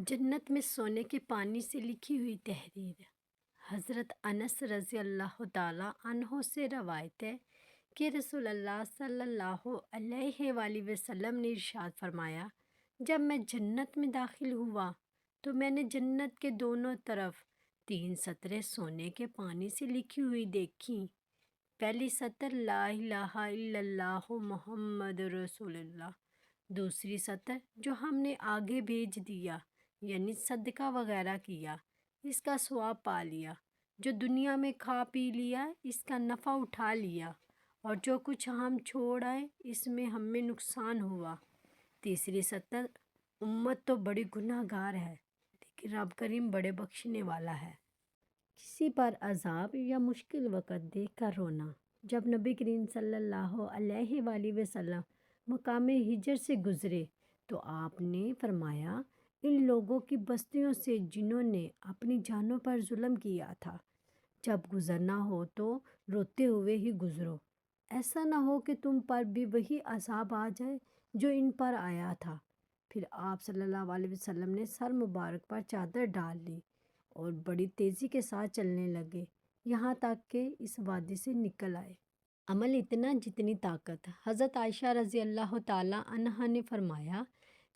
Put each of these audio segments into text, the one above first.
جنت میں سونے کے پانی سے لکھی ہوئی تحریر۔ حضرت انس رضی اللہ تعالیٰ عنہ سے روایت ہے کہ رسول اللہ صلی اللہ علیہ وآلہ وسلم نے ارشاد فرمایا، جب میں جنت میں داخل ہوا تو میں نے جنت کے دونوں طرف 3 سطریں سونے کے پانی سے لکھی ہوئی دیکھیں۔ پہلی سطر لا الہ الا اللہ محمد رسول اللہ، دوسری سطر جو ہم نے آگے بھیج دیا یعنی صدقہ وغیرہ کیا اس کا ثواب پا لیا، جو دنیا میں کھا پی لیا اس کا نفع اٹھا لیا، اور جو کچھ ہم چھوڑ آئے اس میں ہمیں نقصان ہوا۔ تیسری سطر امت تو بڑی گناہ گار ہے لیکن رب کریم بڑے بخشنے والا ہے۔ کسی پر عذاب یا مشکل وقت دیکھ کر رونا۔ جب نبی کریم صلی اللہ علیہ وآلہ وسلم مقام ہجر سے گزرے تو آپ نے فرمایا، ان لوگوں کی بستیوں سے جنہوں نے اپنی جانوں پر ظلم کیا تھا، جب گزرنا ہو تو روتے ہوئے ہی گزرو، ایسا نہ ہو کہ تم پر بھی وہی عذاب آ جائے جو ان پر آیا تھا۔ پھر آپ صلی اللہ علیہ وسلم نے سر مبارک پر چادر ڈال لی اور بڑی تیزی کے ساتھ چلنے لگے یہاں تک کہ اس وادی سے نکل آئے۔ عمل اتنا جتنی طاقت۔ حضرت عائشہ رضی اللہ تعالیٰ عنہا نے فرمایا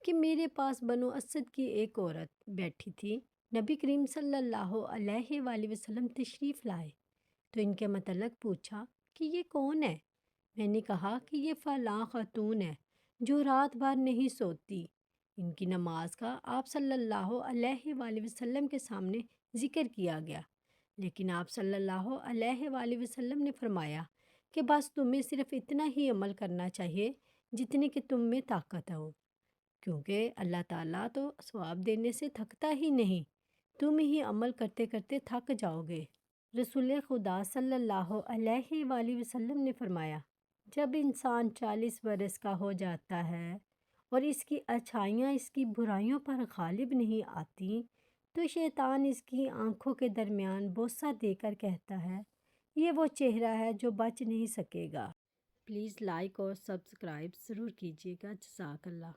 کہ میرے پاس بنو اسد کی ایک عورت بیٹھی تھی۔ نبی کریم صلی اللہ علیہ وآلہ وسلم تشریف لائے تو ان کے متعلق پوچھا کہ یہ کون ہے؟ میں نے کہا کہ یہ فلاں خاتون ہے جو رات بھر نہیں سوتی۔ ان کی نماز کا آپ صلی اللہ علیہ وآلہ وسلم کے سامنے ذکر کیا گیا، لیکن آپ صلی اللہ علیہ وآلہ وسلم نے فرمایا کہ بس تمہیں صرف اتنا ہی عمل کرنا چاہیے جتنی کہ تم میں طاقت ہو، کیونکہ اللہ تعالیٰ تو ثواب دینے سے تھکتا ہی نہیں، تم ہی عمل کرتے کرتے تھک جاؤ گے۔ رسول خدا صلی اللہ علیہ وآلہ وسلم نے فرمایا، جب انسان 40 برس کا ہو جاتا ہے اور اس کی اچھائیاں اس کی برائیوں پر غالب نہیں آتی تو شیطان اس کی آنکھوں کے درمیان بوسہ دے کر کہتا ہے، یہ وہ چہرہ ہے جو بچ نہیں سکے گا۔ پلیز لائک اور سبسکرائب ضرور کیجیے گا۔ جزاک اللہ۔